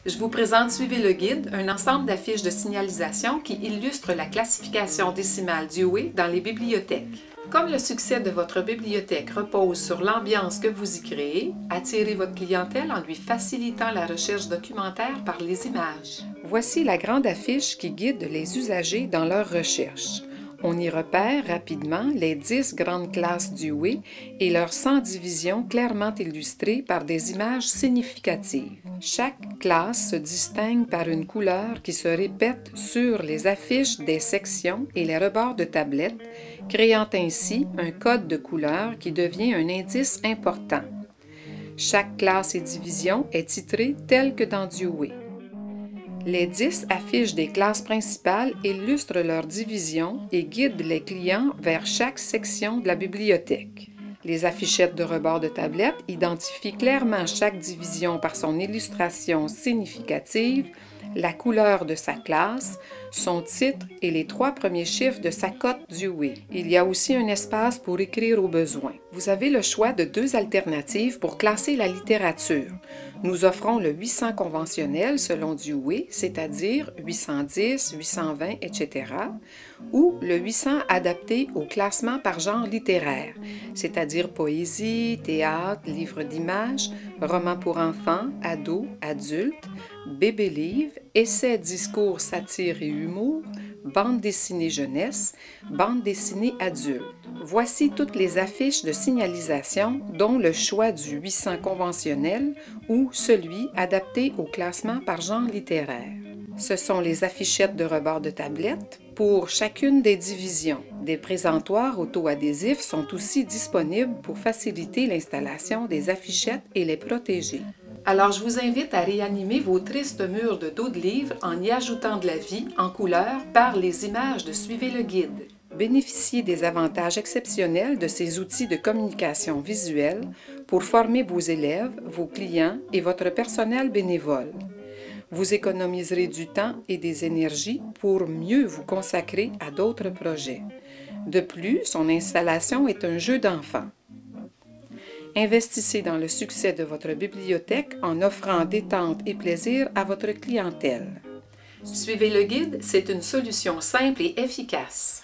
Je vous présente Suivez le guide, un ensemble d'affiches de signalisation qui illustrent la classification décimale Dewey dans les bibliothèques. Comme le succès de votre bibliothèque repose sur l'ambiance que vous y créez, attirez votre clientèle en lui facilitant la recherche documentaire par les images. Voici la grande affiche qui guide les usagers dans leur recherche. On y repère rapidement les 10 grandes classes Dewey et leurs 100 divisions clairement illustrées par des images significatives. Chaque classe se distingue par une couleur qui se répète sur les affiches des sections et les rebords de tablettes, créant ainsi un code de couleur qui devient un indice important. Chaque classe et division est titrée telle que dans Dewey. Les 10 affiches des classes principales illustrent leur division et guident les clients vers chaque section de la bibliothèque. Les affichettes de rebord de tablette identifient clairement chaque division par son illustration significative, la couleur de sa classe, son titre et les 3 premiers chiffres de sa cote Dewey. Il y a aussi un espace pour écrire au besoin. Vous avez le choix de 2 alternatives pour classer la littérature. Nous offrons le 800 conventionnel selon Dewey, c'est-à-dire 810, 820, etc., ou le 800 adapté au classement par genre littéraire, c'est-à-dire poésie, théâtre, livre d'images, romans pour enfants, ados, adultes, bébé-livre, essais, discours, satire et humour, bande dessinée jeunesse, bande dessinée adulte. Voici toutes les affiches de signalisation, dont le choix du 800 conventionnel ou celui adapté au classement par genre littéraire. Ce sont les affichettes de rebord de tablette pour chacune des divisions. Des présentoirs auto-adhésifs sont aussi disponibles pour faciliter l'installation des affichettes et les protéger. Alors, je vous invite à réanimer vos tristes murs de dos de livre en y ajoutant de la vie en couleur par les images de Suivez le guide. Bénéficiez des avantages exceptionnels de ces outils de communication visuelle pour former vos élèves, vos clients et votre personnel bénévole. Vous économiserez du temps et des énergies pour mieux vous consacrer à d'autres projets. De plus, son installation est un jeu d'enfant. Investissez dans le succès de votre bibliothèque en offrant détente et plaisir à votre clientèle. Suivez le guide, c'est une solution simple et efficace.